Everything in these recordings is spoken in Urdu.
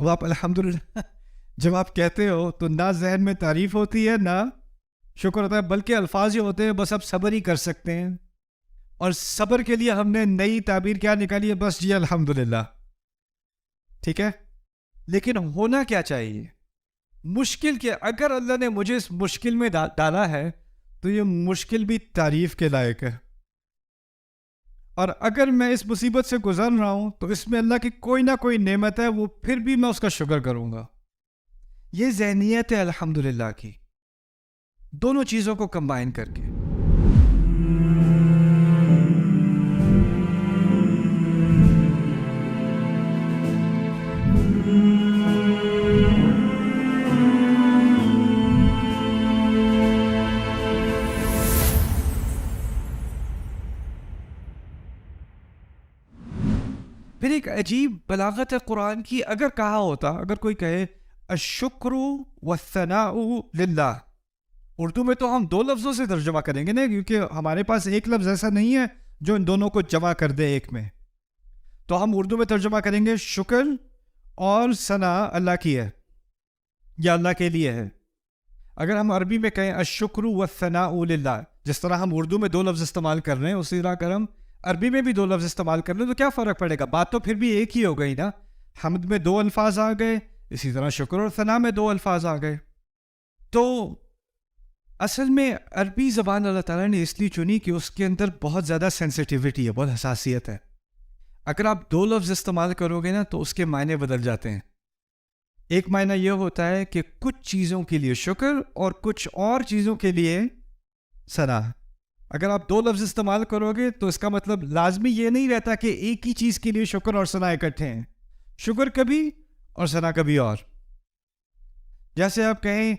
اب آپ الحمدللہ جب آپ کہتے ہو تو نہ ذہن میں تعریف ہوتی ہے نہ شکر ہوتا ہے، بلکہ الفاظ یہ ہوتے ہیں بس آپ صبر ہی کر سکتے ہیں. اور صبر کے لیے ہم نے نئی تعبیر کیا نکالی ہے؟ بس جی الحمدللہ. ٹھیک ہے، لیکن ہونا کیا چاہیے؟ مشکل کے اگر اللہ نے مجھے اس مشکل میں ڈالا ہے تو یہ مشکل بھی تعریف کے لائق ہے. اور اگر میں اس مصیبت سے گزر رہا ہوں تو اس میں اللہ کی کوئی نہ کوئی نعمت ہے، وہ پھر بھی میں اس کا شکر کروں گا. یہ ذہنیت ہے الحمدللہ کی، دونوں چیزوں کو کمبائن کر کے. پھر ایک عجیب بلاغت ہے قرآن کی. اگر کہا ہوتا، اگر کوئی کہے الشکر والثناء للہ، اردو میں تو ہم دو لفظوں سے ترجمہ کریں گے نا، کیونکہ ہمارے پاس ایک لفظ ایسا نہیں ہے جو ان دونوں کو جمع کر دے ایک میں. تو ہم اردو میں ترجمہ کریں گے شکر اور ثنا اللہ کی ہے یا اللہ کے لیے ہے. اگر ہم عربی میں کہیں الشکر والثناء للہ، جس طرح ہم اردو میں دو لفظ استعمال کر رہے ہیں اسی طرح اگر ہم عربی میں بھی دو لفظ استعمال کر لیں تو کیا فرق پڑے گا؟ بات تو پھر بھی ایک ہی ہو گئی نا. حمد میں دو الفاظ آ گئے، اسی طرح شکر اور ثنا میں دو الفاظ آ گئے. تو اصل میں عربی زبان اللہ تعالیٰ نے اس لیے چنی کہ اس کے اندر بہت زیادہ سینسٹیوٹی ہے، بہت حساسیت ہے. اگر آپ دو لفظ استعمال کرو گے نا تو اس کے معنی بدل جاتے ہیں. ایک معنی یہ ہوتا ہے کہ کچھ چیزوں کے لیے شکر اور کچھ اور چیزوں کے لیے ثنا. اگر آپ دو لفظ استعمال کرو گے تو اس کا مطلب لازمی یہ نہیں رہتا کہ ایک ہی چیز کے لیے شکر اور ثنا اکٹھے ہیں. شکر کبھی اور ثنا کبھی اور. جیسے آپ کہیں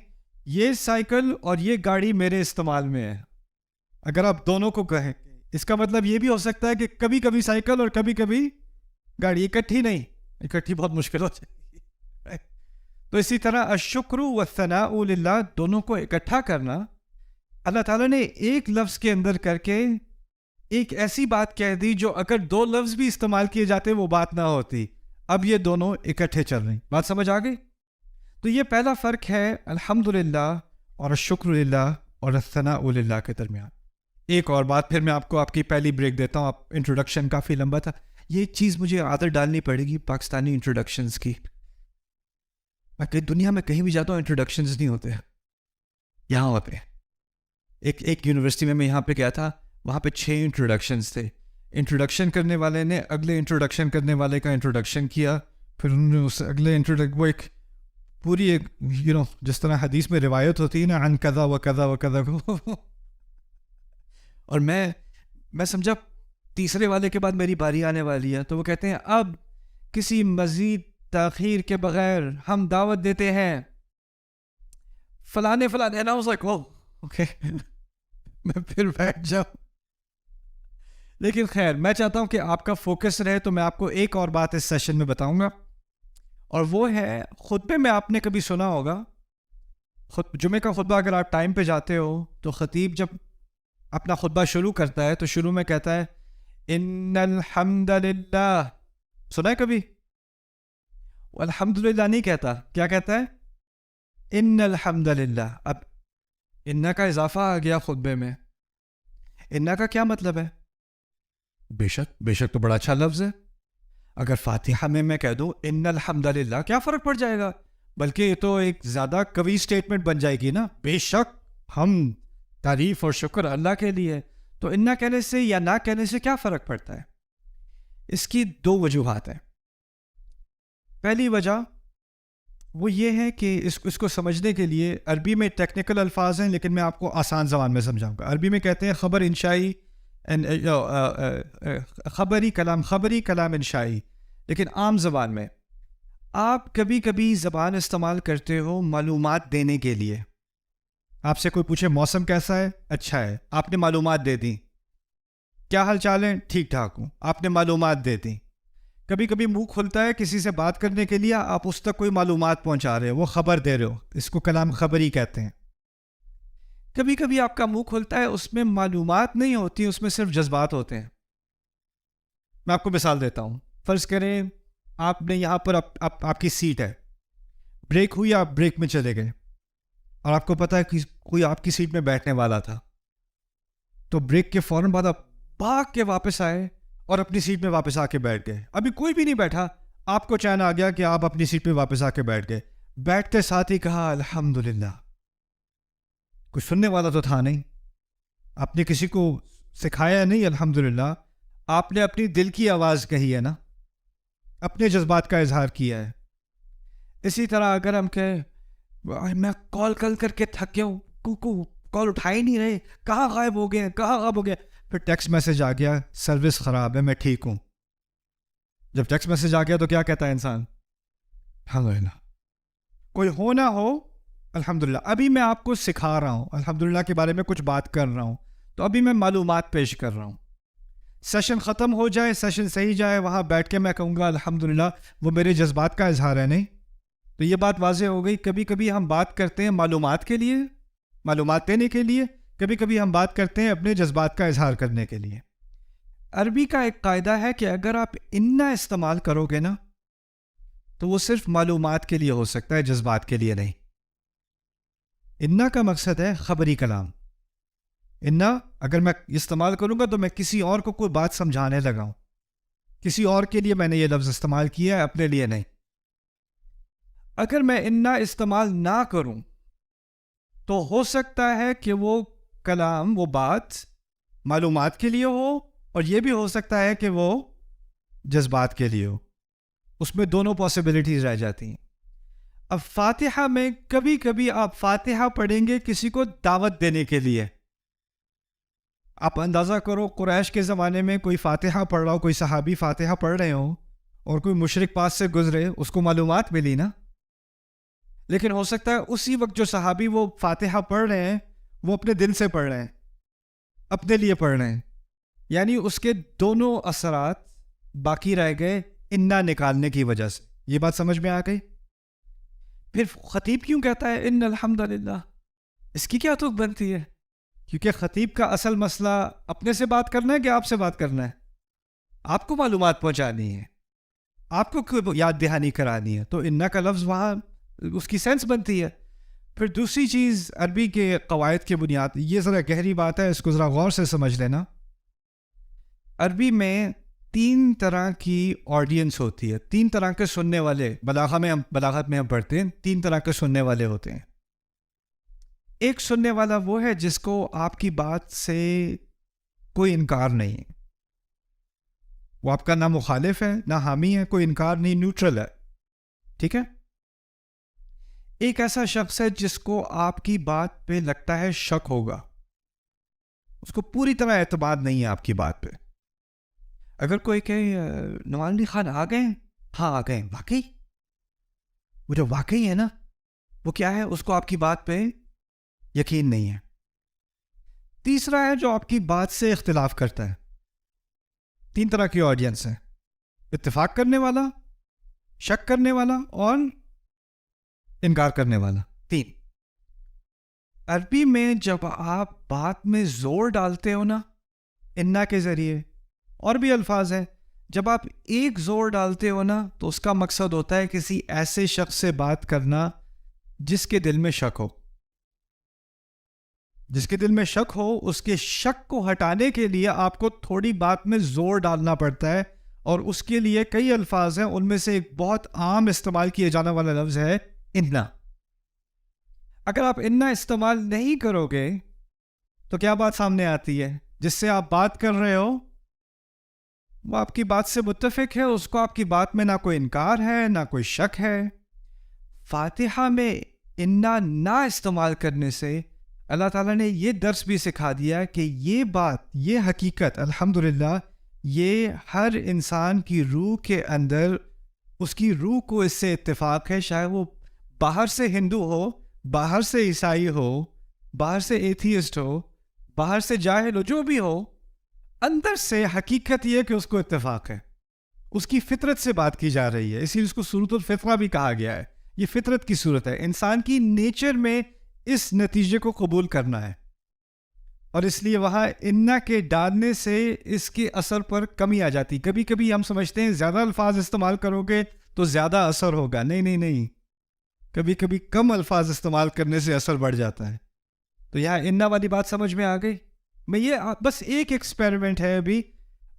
یہ سائیکل اور یہ گاڑی میرے استعمال میں ہے، اگر آپ دونوں کو کہیں اس کا مطلب یہ بھی ہو سکتا ہے کہ کبھی کبھی سائیکل اور کبھی کبھی گاڑی، اکٹھی نہیں، اکٹھی بہت مشکل ہو جائے گی. تو اسی طرح الشکر والثناء للہ، دونوں کو اکٹھا کرنا اللہ تعالیٰ نے ایک لفظ کے اندر کر کے ایک ایسی بات کہہ دی جو اگر دو لفظ بھی استعمال کیے جاتے وہ بات نہ ہوتی. اب یہ دونوں اکٹھے چل رہے ہیں. بات سمجھ آ گئی؟ تو یہ پہلا فرق ہے الحمدللہ اور الشکر للہ اور الثناء للہ کے درمیان. ایک اور بات پھر میں آپ کی پہلی بریک دیتا ہوں. آپ انٹروڈکشن کافی لمبا تھا، یہ چیز مجھے عادت ڈالنی پڑے گی پاکستانی انٹروڈکشنز کی. میں دنیا میں کہیں بھی جاتا ہوں انٹروڈکشنز نہیں ہوتے، یہاں ہوتے ہیں. ایک یونیورسٹی میں یہاں پہ گیا تھا، وہاں پہ 6 انٹروڈکشنز تھے. انٹروڈکشن کرنے والے نے اگلے انٹروڈکشن کرنے والے کا انٹروڈکشن کیا، پھر انہوں نے اس اگلے وہ ایک پوری ایک جس طرح حدیث میں روایت ہوتی ہے نا عن کذا و کذا و کذا. اور میں سمجھا تیسرے والے کے بعد میری باری آنے والی ہے، تو وہ کہتے ہیں اب کسی مزید تاخیر کے بغیر ہم دعوت دیتے ہیں فلانے فلانے. and I was like wow okay میں پھر بیٹھ جاؤں. لیکن خیر، میں چاہتا ہوں کہ آپ کا فوکس رہے، تو میں آپ کو ایک اور بات اس سیشن میں بتاؤں گا، اور وہ ہے خطبے میں. آپ نے کبھی سنا ہوگا جمعے کا خطبہ، اگر آپ ٹائم پہ جاتے ہو تو خطیب جب اپنا خطبہ شروع کرتا ہے تو شروع میں کہتا ہے ان الحمد للہ. سنا ہے کبھی؟ الحمدللہ نہیں کہتا، کیا کہتا ہے؟ ان الحمد للہ. اب ان کا اضافہ آ گیا خطبے میں. ان کا کیا مطلب ہے؟ بے شک تو بڑا اچھا لفظ ہے. اگر فاتحہ میں کہہ دوں ان الحمد للہ، کیا فرق پڑ جائے گا؟ بلکہ یہ تو ایک زیادہ قوی سٹیٹمنٹ بن جائے گی نا. بے شک ہم تعریف اور شکر اللہ کے لیے. تو ان نہ کہنے سے یا نہ کہنے سے کیا فرق پڑتا ہے؟ اس کی 2 وجوہات ہیں. پہلی وجہ وہ یہ ہے کہ اس کو سمجھنے کے لیے عربی میں ٹیکنیکل الفاظ ہیں، لیکن میں آپ کو آسان زبان میں سمجھاؤں گا. عربی میں کہتے ہیں خبر انشائی، خبری کلام انشائی. لیکن عام زبان میں آپ کبھی کبھی زبان استعمال کرتے ہو معلومات دینے کے لیے. آپ سے کوئی پوچھے موسم کیسا ہے؟ اچھا ہے. آپ نے معلومات دے دیں. کیا حال چال ہے؟ ٹھیک ٹھاک ہوں. آپ نے معلومات دے دیں. کبھی کبھی منہ کھلتا ہے کسی سے بات کرنے کے لیے، آپ اس تک کوئی معلومات پہنچا رہے ہو، وہ خبر دے رہے ہو، اس کو کلام خبری کہتے ہیں. کبھی کبھی آپ کا منہ کھلتا ہے، اس میں معلومات نہیں ہوتی، اس میں صرف جذبات ہوتے ہیں. میں آپ کو مثال دیتا ہوں. فرض کریں آپ نے یہاں پر آپ کی سیٹ ہے, بریک ہوئی, آپ بریک میں چلے گئے اور آپ کو پتا ہے کہ کوئی آپ کی سیٹ میں بیٹھنے والا تھا, تو بریک کے فوراً بعد آپ بھاگ کے واپس آئے اور اپنی سیٹ میں واپس آ کے بیٹھ گئے. ابھی کوئی بھی نہیں بیٹھا, آپ کو چین آ گیا کہ آپ اپنی سیٹ پہ واپس آ کے بیٹھ گئے. بیٹھتے ساتھ ہی کہا الحمدللہ. کوئی سننے والا تو تھا نہیں, آپ نے کسی کو سکھایا نہیں الحمدللہ, آپ نے اپنی دل کی آواز کہی ہے نا, اپنے جذبات کا اظہار کیا ہے. اسی طرح اگر ہم کہیں میں کال کر کے تھک گیا ہوں, کال اٹھا ہی نہیں رہے, کہاں غائب ہو گئے, کہاں غائب ہو گئے, پھر ٹیکسٹ میسج آ گیا سروس خراب ہے, میں ٹھیک ہوں. جب ٹیکسٹ میسج آ گیا تو کیا کہتا ہے انسان؟ الحمدللہ. کوئی ہو نہ ہو الحمدللہ. ابھی میں آپ کو سکھا رہا ہوں الحمدللہ کے بارے میں, کچھ بات کر رہا ہوں, تو ابھی میں معلومات پیش کر رہا ہوں. سیشن ختم ہو جائے, سیشن صحیح جائے, وہاں بیٹھ کے میں کہوں گا الحمدللہ, وہ میرے جذبات کا اظہار ہے نہیں. تو یہ بات واضح ہو گئی. کبھی کبھی ہم بات کرتے ہیں معلومات کے لیے, معلومات دینے کے لیے, کبھی کبھی ہم بات کرتے ہیں اپنے جذبات کا اظہار کرنے کے لیے. عربی کا ایک قاعدہ ہے کہ اگر آپ انا استعمال کرو گے نا, تو وہ صرف معلومات کے لیے ہو سکتا ہے, جذبات کے لیے نہیں. انا کا مقصد ہے خبری کلام. انا اگر میں استعمال کروں گا تو میں کسی اور کو کوئی بات سمجھانے لگا ہوں, کسی اور کے لیے میں نے یہ لفظ استعمال کیا ہے, اپنے لیے نہیں. اگر میں انا استعمال نہ کروں تو ہو سکتا ہے کہ وہ کلام, وہ بات معلومات کے لیے ہو, اور یہ بھی ہو سکتا ہے کہ وہ جذبات کے لیے ہو. اس میں دونوں پاسبلٹیز رہ جاتی ہیں. اب فاتحہ میں کبھی کبھی آپ فاتحہ پڑھیں گے کسی کو دعوت دینے کے لیے. آپ اندازہ کرو قریش کے زمانے میں کوئی فاتحہ پڑھ رہا ہو, کوئی صحابی فاتحہ پڑھ رہے ہوں, اور کوئی مشرک پاس سے گزرے, اس کو معلومات ملی نا. لیکن ہو سکتا ہے اسی وقت جو صحابی وہ فاتحہ پڑھ رہے ہیں وہ اپنے دل سے پڑھ رہے ہیں, اپنے لیے پڑھ رہے ہیں, یعنی اس کے دونوں اثرات باقی رہ گئے انا نکالنے کی وجہ سے. یہ بات سمجھ میں آ گئی؟ پھر خطیب کیوں کہتا ہے ان الحمدللہ؟ اس کی کیا توق بنتی ہے؟ کیونکہ خطیب کا اصل مسئلہ اپنے سے بات کرنا ہے کہ آپ سے بات کرنا ہے. آپ کو معلومات پہنچانی ہے, آپ کو یاد دہانی کرانی ہے, تو انا کا لفظ وہاں اس کی سینس بنتی ہے. پھر دوسری چیز عربی کے قواعد کی بنیاد, یہ ذرا گہری بات ہے, اس کو ذرا غور سے سمجھ لینا. عربی میں 3 طرح کی آڈینس ہوتی ہے, 3 طرح کے سننے والے. بلاغت میں ہم پڑھتے ہیں 3 طرح کے سننے والے ہوتے ہیں. ایک سننے والا وہ ہے جس کو آپ کی بات سے کوئی انکار نہیں ہے, وہ آپ کا نہ مخالف ہے نہ حامی ہے, کوئی انکار نہیں, نیوٹرل ہے, ٹھیک ہے. ایک ایسا شخص ہے جس کو آپ کی بات پہ لگتا ہے شک ہوگا, اس کو پوری طرح اعتماد نہیں ہے آپ کی بات پہ. اگر کوئی کہے نعمان علی خان آ گئے, ہاں آ گئے, واقعی وہ جو واقعی ہے نا وہ کیا ہے, اس کو آپ کی بات پہ یقین نہیں ہے. تیسرا ہے جو آپ کی بات سے اختلاف کرتا ہے. 3 طرح کی آڈینس ہے, اتفاق کرنے والا, شک کرنے والا, اور انکار کرنے والا. 3. عربی میں جب آپ بات میں زور ڈالتے ہو نا انا کے ذریعے, اور بھی الفاظ ہیں, جب آپ ایک زور ڈالتے ہو نا تو اس کا مقصد ہوتا ہے کسی ایسے شخص سے بات کرنا جس کے دل میں شک ہو. جس کے دل میں شک ہو, اس کے شک کو ہٹانے کے لیے آپ کو تھوڑی بات میں زور ڈالنا پڑتا ہے, اور اس کے لیے کئی الفاظ ہیں. ان میں سے ایک بہت عام استعمال کیے جانے والا لفظ ہے انا. اگر آپ انا استعمال نہیں کرو گے تو کیا بات سامنے آتی ہے؟ جس سے آپ بات کر رہے ہو وہ آپ کی بات سے متفق ہے, اس کو آپ کی بات میں نہ کوئی انکار ہے نہ کوئی شک ہے. فاتحہ میں انا نہ استعمال کرنے سے اللہ تعالیٰ نے یہ درس بھی سکھا دیا کہ یہ بات, یہ حقیقت الحمدللہ, یہ ہر انسان کی روح کے اندر, اس کی روح کو اس سے اتفاق ہے, چاہے وہ باہر سے ہندو ہو, باہر سے عیسائی ہو, باہر سے ایتھیسٹ ہو, باہر سے جاہل ہو, جو بھی ہو, اندر سے حقیقت یہ کہ اس کو اتفاق ہے. اس کی فطرت سے بات کی جا رہی ہے, اسی لیے اس کو صورت الفطرہ بھی کہا گیا ہے. یہ فطرت کی صورت ہے, انسان کی نیچر میں اس نتیجے کو قبول کرنا ہے. اور اس لیے وہاں انا کے ڈالنے سے اس کے اثر پر کمی آ جاتی. کبھی کبھی ہم سمجھتے ہیں زیادہ الفاظ استعمال کرو گے تو زیادہ اثر ہوگا. نہیں نہیں نہیں, کبھی کبھی کم الفاظ استعمال کرنے سے اثر بڑھ جاتا ہے. تو یہاں انا والی بات سمجھ میں آ گئی. میں یہ بس ایک ایکسپیریمنٹ ہے ابھی.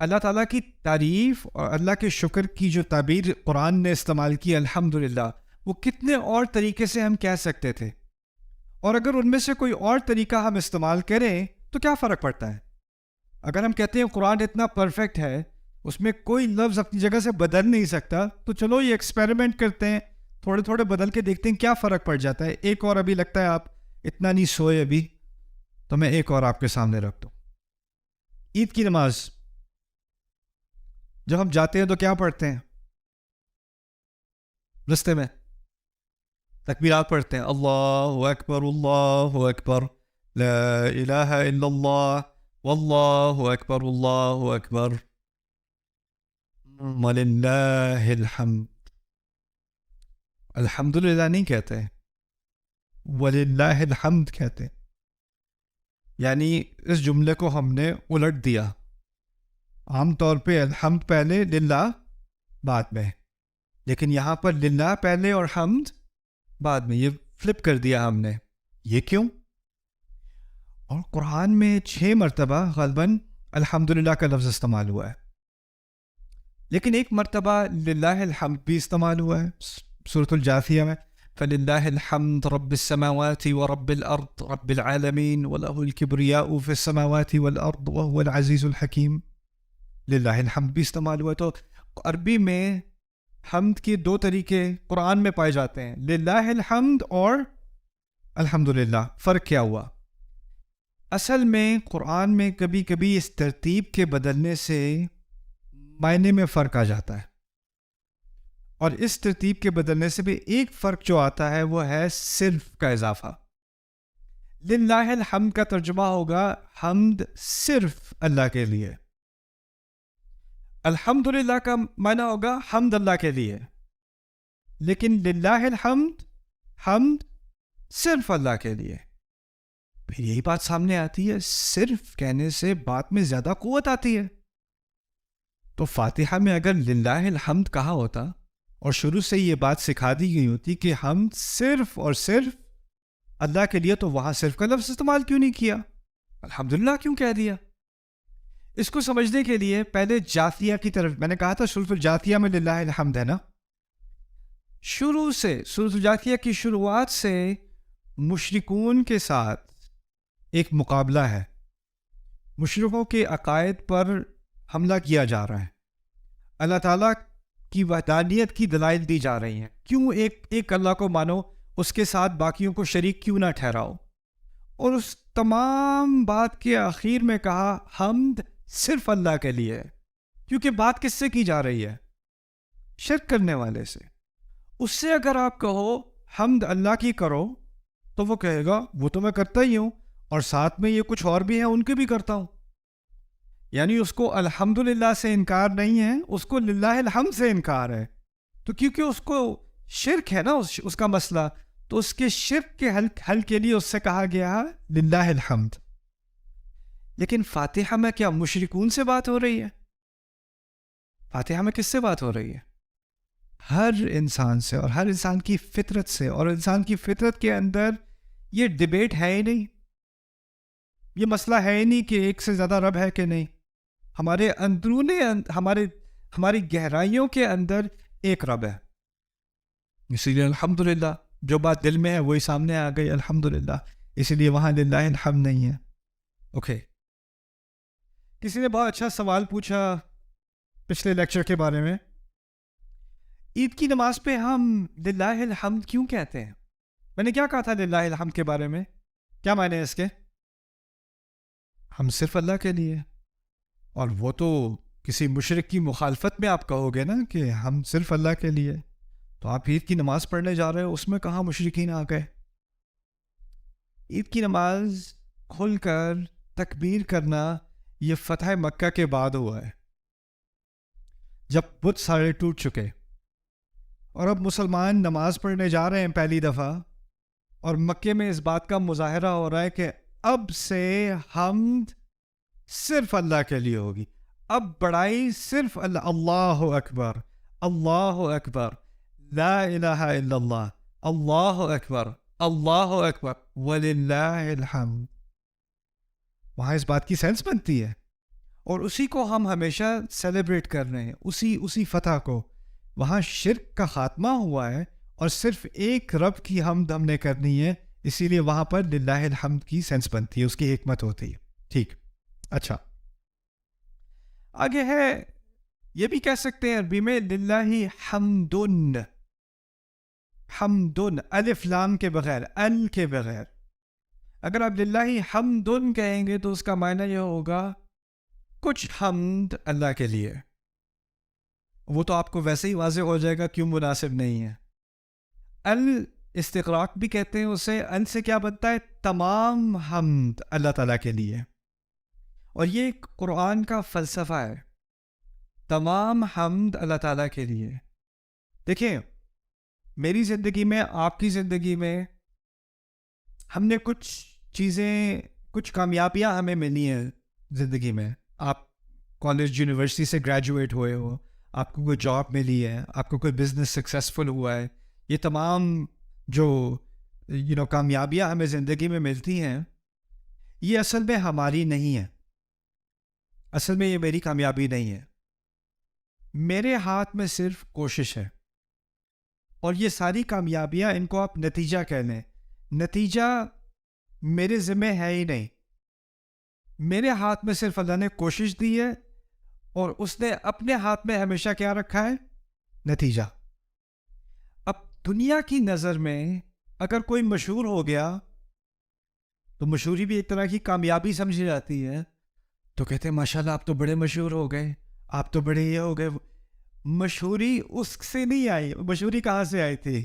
اللہ تعالیٰ کی تعریف اور اللہ کے شکر کی جو تعبیر قرآن نے استعمال کی الحمدللہ, وہ کتنے اور طریقے سے ہم کہہ سکتے تھے, اور اگر ان میں سے کوئی اور طریقہ ہم استعمال کریں تو کیا فرق پڑتا ہے؟ اگر ہم کہتے ہیں قرآن اتنا پرفیکٹ ہے, اس میں کوئی لفظ اپنی جگہ سے بدل نہیں سکتا, تو چلو یہ ایکسپیریمنٹ کرتے ہیں, تھوڑے تھوڑے بدل کے دیکھتے ہیں کیا فرق پڑ جاتا ہے. ایک اور ابھی لگتا ہے آپ اتنا نہیں سوئے ابھی, تو میں ایک اور آپ کے سامنے رکھ دوں. عید کی نماز جب ہم جاتے ہیں تو کیا پڑھتے ہیں؟ رستے میں تکبیرات پڑھتے ہیں, اللہ اکبر لا الہ الا اللہ واللہ اکبر وللہ الحمد. الحمدللہ نہیں کہتے, وللہ الحمد کہتے. یعنی اس جملے کو ہم نے الٹ دیا. عام طور پہ الحمد پہلے, للہ بعد میں, لیکن یہاں پر للہ پہلے اور حمد بعد میں. یہ فلپ کر دیا ہم نے. یہ کیوں؟ اور قرآن میں 6 مرتبہ غالباً الحمدللہ کا لفظ استعمال ہوا ہے, لیکن ایک مرتبہ للہ الحمد بھی استعمال ہوا ہے سورۃ الجاثیہ میں. فللہ الحمد رب السماوات ورب الارض رب العالمین وله الکبریاء فی السماوات والارض وهو العزیز الحکیم. للہ الحمد بھی استعمال ہوا ہے. تو عربی میں حمد کے 2 طریقے قرآن میں پائے جاتے ہیں, للہ الحمد اور الحمدللہ. فرق کیا ہوا؟ اصل میں قرآن میں کبھی کبھی اس ترتیب کے بدلنے سے معنی میں فرق آ جاتا ہے, اور اس ترتیب کے بدلنے سے بھی ایک فرق جو آتا ہے وہ ہے صرف کا اضافہ. للہ الحمد کا ترجمہ ہوگا حمد صرف اللہ کے لیے. الحمدللہ کا معنی ہوگا حمد اللہ کے لیے. لیکن للہ الحمد, حمد صرف اللہ کے لیے. پھر یہی بات سامنے آتی ہے, صرف کہنے سے بات میں زیادہ قوت آتی ہے. تو فاتحہ میں اگر للہ الحمد کہا ہوتا اور شروع سے یہ بات سکھا دی گئی ہوتی کہ ہم صرف اور صرف اللہ کے لیے, تو وہاں صرف کا لفظ استعمال کیوں نہیں کیا؟ الحمدللہ کیوں کہہ دیا؟ اس کو سمجھنے کے لیے پہلے جاثیہ کی طرف, میں نے کہا تھا سورۃ الجاثیہ میں للہ الحمد ہے نا. شروع سے سورۃ الجاثیہ کی شروعات سے مشرکون کے ساتھ ایک مقابلہ ہے. مشرکوں کے عقائد پر حملہ کیا جا رہا ہے. اللہ تعالیٰ کی وحدانیت کی دلائل دی جا رہی ہیں. کیوں ایک اللہ کو مانو, اس کے ساتھ باقیوں کو شریک کیوں نہ ٹھہراؤ. اور اس تمام بات کے آخر میں کہا حمد صرف اللہ کے لیے ہے. کیونکہ بات کس سے کی جا رہی ہے؟ شرک کرنے والے سے. اس سے اگر آپ کہو حمد اللہ کی کرو, تو وہ کہے گا وہ تو میں کرتا ہی ہوں, اور ساتھ میں یہ کچھ اور بھی ہیں ان کے بھی کرتا ہوں. یعنی اس کو الحمدللہ سے انکار نہیں ہے, اس کو للہ الحمد سے انکار ہے. تو کیونکہ اس کو شرک ہے نا اس کا مسئلہ, تو اس کے شرک کے حل کے لیے اس سے کہا گیا للہ الحمد. لیکن فاتحہ میں کیا مشرکون سے بات ہو رہی ہے؟ فاتحہ میں کس سے بات ہو رہی ہے؟ ہر انسان سے, اور ہر انسان کی فطرت سے. اور انسان کی فطرت کے اندر یہ ڈیبیٹ ہے ہی نہیں, یہ مسئلہ ہے ہی نہیں کہ ایک سے زیادہ رب ہے کہ نہیں. ہمارے اندرون ہماری گہرائیوں کے اندر ایک رب ہے. اسی لیے الحمدللہ جو بات دل میں ہے وہی سامنے آ گئی الحمدللہ. اسی لیے وہاں للہ الحمد نہیں ہے. اوکے, کسی نے بہت اچھا سوال پوچھا پچھلے لیکچر کے بارے میں. عید کی نماز پہ ہم للہ الحمد کیوں کہتے ہیں؟ میں نے کیا کہا تھا للہ الحمد کے بارے میں؟ کیا معنی ہے اس کے؟ ہم صرف اللہ کے لیے. اور وہ تو کسی مشرک کی مخالفت میں آپ کہو گے نا کہ ہم صرف اللہ کے لیے, تو آپ عید کی نماز پڑھنے جا رہے ہو, اس میں کہاں مشرکین آ گئے؟ عید کی نماز کھل کر تکبیر کرنا یہ فتح مکہ کے بعد ہوا ہے, جب بت سارے ٹوٹ چکے, اور اب مسلمان نماز پڑھنے جا رہے ہیں پہلی دفعہ, اور مکے میں اس بات کا مظاہرہ ہو رہا ہے کہ اب سے حمد صرف اللہ کے لیے ہوگی. اب بڑائی صرف اللہ. اللہ اکبر، اللہ اکبر، لا الہ الا اللہ، اللہ اکبر، اللہ اکبر، وللہ الحمد. وہاں اس بات کی سینس بنتی ہے، اور اسی کو ہم ہمیشہ سیلیبریٹ کر رہے ہیں، اسی فتح کو. وہاں شرک کا خاتمہ ہوا ہے اور صرف ایک رب کی حمد ہم نے کرنی ہے، اسی لیے وہاں پر للہ الحمد کی سینس بنتی ہے، اس کی حکمت ہوتی ہے. ٹھیک. اچھا، آگے ہے، یہ بھی کہہ سکتے ہیں عربی میں للہ حمدن. حمدن الف لام کے بغیر، ال کے بغیر. اگر آپ للہ حمدن کہیں گے تو اس کا معنی یہ ہوگا کچھ حمد اللہ کے لیے. وہ تو آپ کو ویسے ہی واضح ہو جائے گا کیوں مناسب نہیں ہے. ال استقراق بھی کہتے ہیں اسے. ال سے کیا بنتا ہے؟ تمام حمد اللہ تعالیٰ کے لیے. اور یہ قرآن کا فلسفہ ہے، تمام حمد اللہ تعالیٰ کے لیے. دیکھیں، میری زندگی میں، آپ کی زندگی میں، ہم نے کچھ چیزیں، کچھ کامیابیاں ہمیں ملی ہیں زندگی میں. آپ کالج یونیورسٹی سے گریجویٹ ہوئے ہو، آپ کو کوئی جاب ملی ہے، آپ کو کوئی بزنس سکسیزفل ہوا ہے. یہ تمام جو کامیابیاں ہمیں زندگی میں ملتی ہیں، یہ اصل میں ہماری نہیں ہے. اصل میں یہ میری کامیابی نہیں ہے. میرے ہاتھ میں صرف کوشش ہے. اور یہ ساری کامیابیاں، ان کو آپ نتیجہ کہہ لیں، نتیجہ میرے ذمہ ہے ہی نہیں. میرے ہاتھ میں صرف اللہ نے کوشش دی ہے، اور اس نے اپنے ہاتھ میں ہمیشہ کیا رکھا ہے؟ نتیجہ. اب دنیا کی نظر میں اگر کوئی مشہور ہو گیا تو مشہوری بھی ایک طرح کی کامیابی سمجھی جاتی ہے. تو کہتے ہیں ماشاءاللہ آپ تو بڑے مشہور ہو گئے، آپ تو بڑے یہ ہو گئے. مشہوری اس سے نہیں آئی. مشہوری کہاں سے آئی تھی؟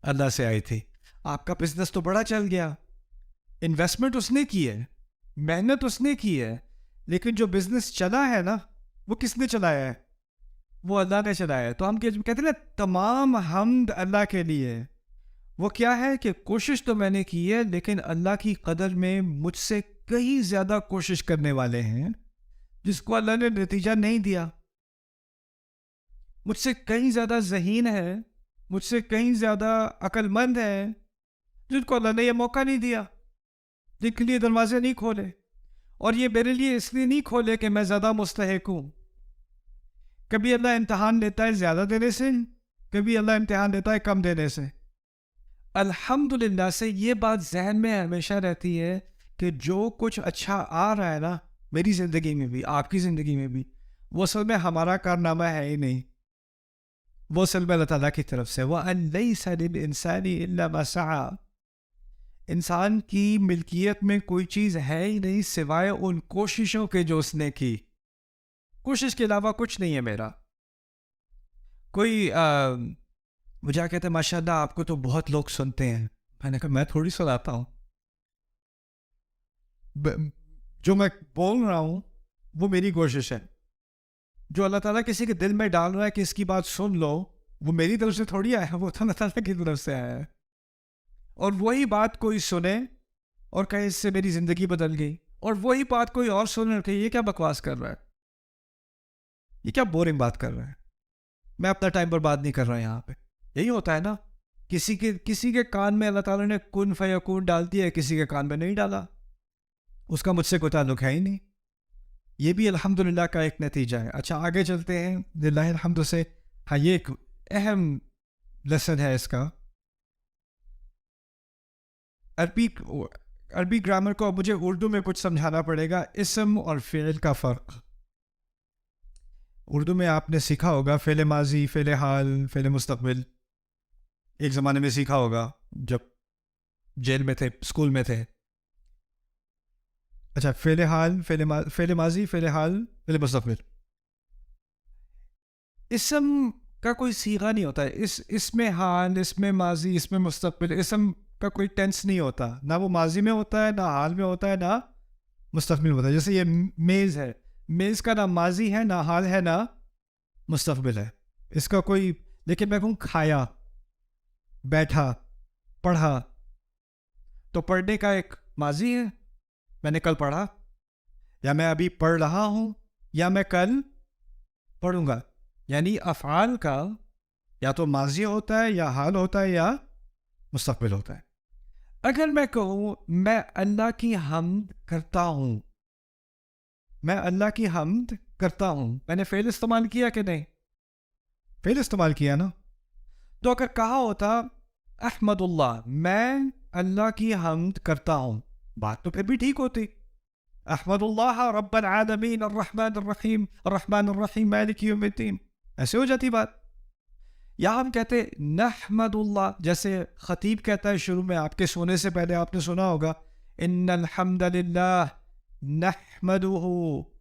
اللہ سے آئی تھی. آپ کا بزنس تو بڑا چل گیا، انویسٹمنٹ اس نے کی ہے، محنت اس نے کی ہے، لیکن جو بزنس چلا ہے نا، وہ کس نے چلایا ہے؟ وہ اللہ نے چلایا ہے. تو ہم کہتے ہیں نا تمام حمد اللہ کے لیے. وہ کیا ہے کہ کوشش تو میں نے کی ہے، لیکن اللہ کی قدر میں مجھ سے کہیں زیادہ کوشش کرنے والے ہیں جس کو اللہ نے نتیجہ نہیں دیا. مجھ سے کہیں زیادہ ذہین ہے، مجھ سے کہیں زیادہ عقل مند ہے، جن کو اللہ نے یہ موقع نہیں دیا، جن کے لیے دروازے نہیں کھولے. اور یہ میرے لیے اس لیے نہیں کھولے کہ میں زیادہ مستحق ہوں. کبھی اللہ امتحان لیتا ہے زیادہ دینے سے، کبھی اللہ امتحان لیتا ہے کم دینے سے. الحمدللہ سے یہ بات ذہن میں ہمیشہ رہتی ہے کہ جو کچھ اچھا آ رہا ہے نا میری زندگی میں بھی، آپ کی زندگی میں بھی، وہ اصل میں ہمارا کارنامہ ہے ہی نہیں. وہ اصل میں اللہ تعالیٰ کی طرف سے. وَأَن لَيْسَ لِلْإِنسَانِ إِلَّا مَا سَعَى. انسان کی ملکیت میں کوئی چیز ہے ہی نہیں سوائے ان کوششوں کے جو اس نے کی. کوشش کے علاوہ کچھ نہیں ہے میرا. کوئی مجھے کہتے ہیں ماشاء اللہ آپ کو تو بہت لوگ سنتے ہیں. میں نے کہا میں تھوڑی سناتا ہوں، جو میں بول رہا ہوں وہ میری کوشش ہے. جو اللہ تعالیٰ کسی کے دل میں ڈال رہا ہے کہ اس کی بات سن لو، وہ میری طرف سے تھوڑی آیا ہے، وہ تو اللہ تعالیٰ کی طرف سے آیا ہے. اور وہی بات کوئی سنے اور کہے اس سے میری زندگی بدل گئی، اور وہی بات کوئی اور سنے اور کہے یہ کیا بکواس کر رہا ہے، یہ کیا بورنگ بات کر رہا ہے، میں اپنا ٹائم برباد نہیں کر رہا یہاں پہ. یہی ہوتا ہے نا، کسی کے کان میں اللہ تعالیٰ نے کن فیکون ڈال دیا ہے، کسی کے کان میں نہیں ڈالا، اس کا مجھ سے کوئی تعلق ہے ہی نہیں. یہ بھی الحمدللہ کا ایک نتیجہ ہے. اچھا آگے چلتے ہیں للہ الحمد سے. ہاں یہ ایک اہم لیسن ہے اس کا. عربی گرامر کو اب مجھے اردو میں کچھ سمجھانا پڑے گا. اسم اور فعل کا فرق. اردو میں آپ نے سیکھا ہوگا فعل ماضی، فعل حال، فعل مستقبل. ایک زمانے میں سیکھا ہوگا جب جیل میں تھے، اسکول میں تھے. اچھا، فعل حال، فعل ماضی، فعل حال، فعل مستقبل. اسم کا کوئی صیغہ نہیں ہوتا ہے. اس میں حال، اس میں ماضی، اس میں مستقبل. اسم کا کوئی ٹینس نہیں ہوتا، نہ وہ ماضی میں ہوتا ہے، نہ حال میں ہوتا ہے، نہ مستقبل میں ہوتا ہے. جیسے یہ میز ہے، میز کا نہ ماضی ہے، نہ حال ہے، نہ مستقبل ہے. اس کا کوئی، لیکن میں کہوں کھایا، بیٹھا، پڑھا، تو پڑھنے کا ایک ماضی ہے میں نے کل پڑھا، یا میں ابھی پڑھ رہا ہوں، یا میں کل پڑھوں گا. یعنی افعال کا یا تو ماضی ہوتا ہے، یا حال ہوتا ہے، یا مستقبل ہوتا ہے. اگر میں کہوں میں اللہ کی حمد کرتا ہوں، میں اللہ کی حمد کرتا ہوں، میں نے فعل استعمال کیا کہ نہیں؟ فعل استعمال کیا نا. تو اگر کہا ہوتا احمد اللہ، میں اللہ کی حمد کرتا ہوں، بات تو پھر بھی ٹھیک ہوتی. احمد اللہ رب العالمین الرحمن الرحیم مالک یوم الدین، ایسے ہو جاتی بات. یا ہم کہتے نحمد اللہ، جیسے خطیب کہتا ہے شروع میں، آپ کے سونے سے پہلے آپ نے سنا ہوگا ان الحمد للہ نحمدہ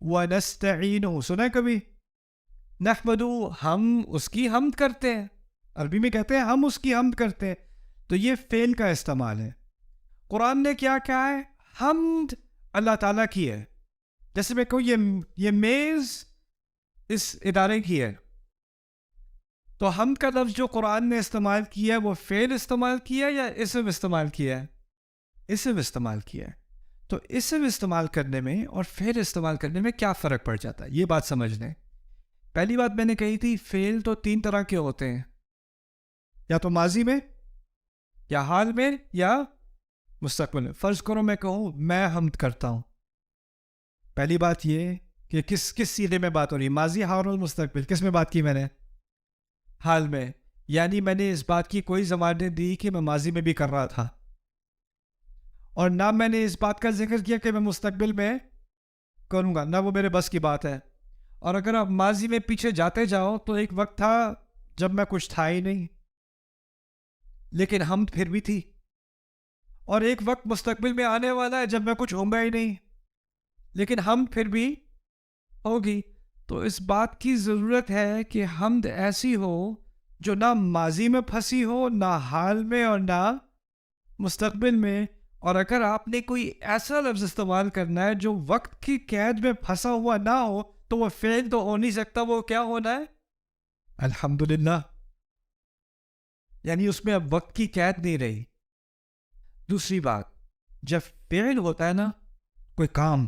ونستعینہ، سنا ہے کبھی؟ نحمدہ، ہم اس کی حمد کرتے ہیں، عربی میں کہتے ہیں ہم اس کی حمد کرتے ہیں. تو یہ فعل کا استعمال ہے. قرآن نے کیا کہا ہے؟ حمد اللہ تعالیٰ کی ہے. جیسے میں کہوں یہ میز اس ادارے کی ہے، تو حمد کا لفظ جو قرآن نے استعمال کیا ہے وہ فعل استعمال کیا یا اسم استعمال کیا ہے؟ اسم استعمال کیا ہے. تو اسم استعمال کرنے میں اور فعل استعمال کرنے میں کیا فرق پڑ جاتا ہے، یہ بات سمجھ لیں. پہلی بات میں نے کہی تھی فعل تو 3 طرح کے ہوتے ہیں، یا تو ماضی میں، یا حال میں، یا مستقبل میں. فرض کرو میں کہوں میں حمد کرتا ہوں، پہلی بات یہ کہ کس سیدھے میں بات ہو رہی ہے، ماضی، حال اور مستقبل. کس میں بات کی میں نے؟ حال میں. یعنی میں نے اس بات کی کوئی ضمانت دی کہ میں ماضی میں بھی کر رہا تھا، اور نہ میں نے اس بات کا ذکر کیا کہ میں مستقبل میں کروں گا، نہ وہ میرے بس کی بات ہے. اور اگر آپ ماضی میں پیچھے جاتے جاؤ تو ایک وقت تھا جب میں کچھ تھا ہی نہیں، لیکن حمد پھر بھی تھی. اور ایک وقت مستقبل میں آنے والا ہے جب میں کچھ ہوں گا ہی نہیں، لیکن حمد پھر بھی ہوگی. تو اس بات کی ضرورت ہے کہ حمد ایسی ہو جو نہ ماضی میں پھنسی ہو، نہ حال میں، اور نہ مستقبل میں. اور اگر آپ نے کوئی ایسا لفظ استعمال کرنا ہے جو وقت کی قید میں پھنسا ہوا نہ ہو تو وہ فعل تو ہو نہیں سکتا. وہ کیا ہونا ہے؟ الحمدللہ. یعنی اس میں اب وقت کی قید نہیں رہی. دوسری بات، جب فعل ہوتا ہے نا کوئی کام،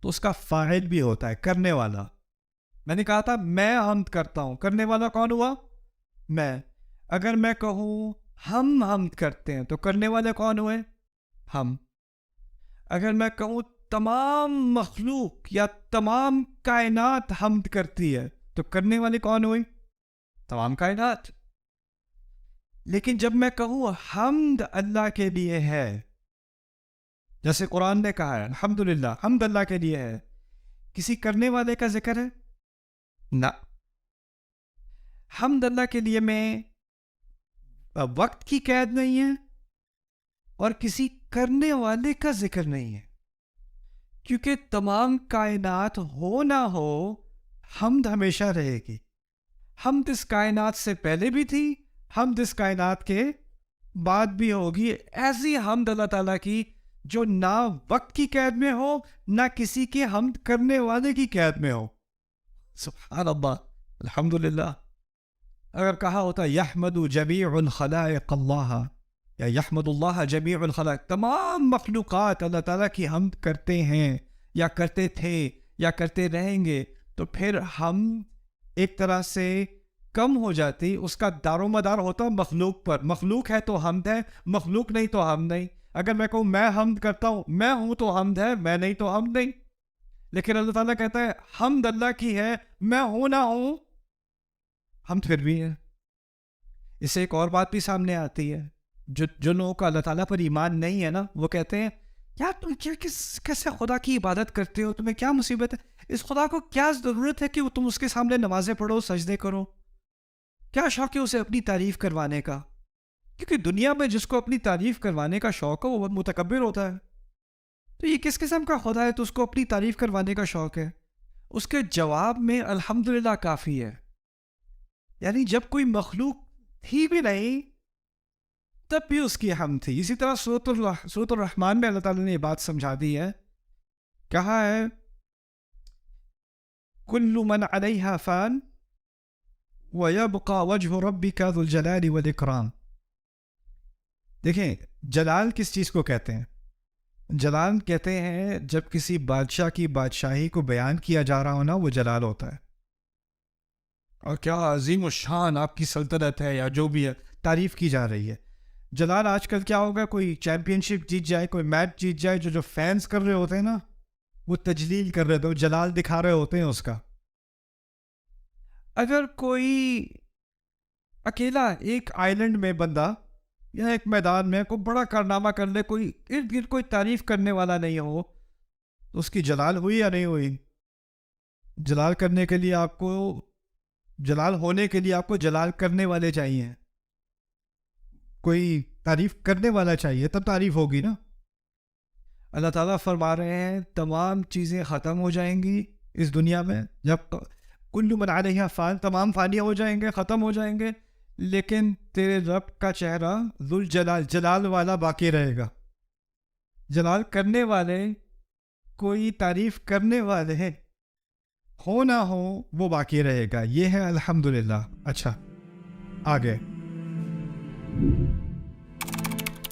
تو اس کا فاعل بھی ہوتا ہے، کرنے والا. میں نے کہا تھا میں حمد کرتا ہوں، کرنے والا کون ہوا؟ میں. اگر میں کہوں ہم حمد کرتے ہیں تو کرنے والے کون ہوئے؟ ہم. اگر میں کہوں تمام مخلوق یا تمام کائنات حمد کرتی ہے تو کرنے والے کون ہوئی؟ تمام کائنات. لیکن جب میں کہوں حمد اللہ کے لیے ہے، جیسے قرآن نے کہا ہے الحمدللہ، حمد اللہ کے لیے ہے، کسی کرنے والے کا ذکر ہے؟ نہ. حمد اللہ کے لیے میں وقت کی قید نہیں ہے اور کسی کرنے والے کا ذکر نہیں ہے، کیونکہ تمام کائنات ہو نہ ہو حمد ہمیشہ رہے گی. حمد اس کائنات سے پہلے بھی تھی، حمد اس کائنات کے بعد بھی ہوگی. ایسی حمد اللہ تعالیٰ کی جو نہ وقت کی قید میں ہو، نہ کسی کے حمد کرنے والے کی قید میں ہو. سبحان اللہ، الحمدللہ. اگر کہا ہوتا یحمد جمیع الخلائق اللہ، یا یحمد اللہ جمیع الخلائق، تمام مخلوقات اللہ تعالیٰ کی حمد کرتے ہیں، یا کرتے تھے، یا کرتے رہیں گے، تو پھر ہم ایک طرح سے کم ہو جاتی. اس کا دار و مدار ہوتا مخلوق پر. مخلوق ہے تو حمد ہے، مخلوق نہیں تو حمد نہیں. اگر میں کہوں میں حمد کرتا ہوں، میں ہوں تو حمد ہے، میں نہیں تو حمد نہیں. لیکن اللہ تعالیٰ کہتا ہے حمد اللہ کی ہے، میں ہوں نہ ہوں حمد پھر بھی ہے. اس سے ایک اور بات بھی سامنے آتی ہے. جو لوگوں کا اللہ تعالیٰ پر ایمان نہیں ہے نا، وہ کہتے ہیں یار تم کیسے خدا کی عبادت کرتے ہو، تمہیں کیا مصیبت ہے، اس خدا کو کیا ضرورت ہے کہ تم اس کے سامنے نمازیں پڑھو، سجدے کرو، کیا شوق ہے اسے اپنی تعریف کروانے کا. کیونکہ دنیا میں جس کو اپنی تعریف کروانے کا شوق ہے وہ بہت متکبر ہوتا ہے. تو یہ کس قسم کا خدا ہے تو اس کو اپنی تعریف کروانے کا شوق ہے؟ اس کے جواب میں الحمدللہ کافی ہے. یعنی جب کوئی مخلوق تھی بھی نہیں تب بھی اس کی حمد تھی. اسی طرح سورۃ الرحمن میں اللہ تعالیٰ نے یہ بات سمجھا دی ہے، کہا ہے کل من علیہا فان وَيَبْقَى وَجْهُ رَبِّكَ ذُو الْجَلَالِ وَالْإِكْرَامِ. دیکھیں جلال کس چیز کو کہتے ہیں؟ جلال کہتے ہیں جب کسی بادشاہ کی بادشاہی کو بیان کیا جا رہا ہو نا وہ جلال ہوتا ہے. اور کیا عظیم الشان آپ کی سلطنت ہے یا جو بھی ہے, تعریف کی جا رہی ہے. جلال آج کل کیا ہوگا, کوئی چیمپئن شپ جیت جائے, کوئی میچ جیت جائے, جو فینس کر رہے ہوتے ہیں نا وہ تجلیل کر رہے تھے, جلال دکھا رہے ہوتے ہیں اس کا. اگر کوئی اکیلا ایک آئی لینڈ میں بندہ یا ایک میدان میں کوئی بڑا کارنامہ کر لے, کوئی ارد گرد کوئی تعریف کرنے والا نہیں ہو, تو اس کی جلال ہوئی یا نہیں ہوئی؟ جلال کرنے کے لیے آپ کو, جلال ہونے کے لیے آپ کو جلال کرنے والے چاہیے, کوئی تعریف کرنے والا چاہیے, تب تعریف ہوگی نا. اللہ تعالیٰ فرما رہے ہیں تمام چیزیں ختم ہو جائیں گی اس دنیا میں, جب کل من علیہا فان, تمام فانی ہو جائیں گے, ختم ہو جائیں گے, لیکن تیرے رب کا چہرہ ذوالجلال, جلال والا باقی رہے گا. جلال کرنے والے, کوئی تعریف کرنے والے ہو نہ ہو, وہ باقی رہے گا. یہ ہے الحمدللہ. اچھا آگے.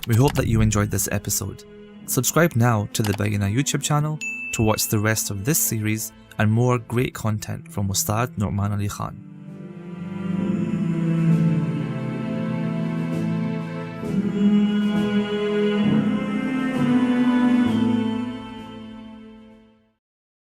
We hope that you enjoyed this episode. Subscribe now to the Bayyinah YouTube channel to watch the rest of this series and more great content from Ustad Nu'man Ali Khan.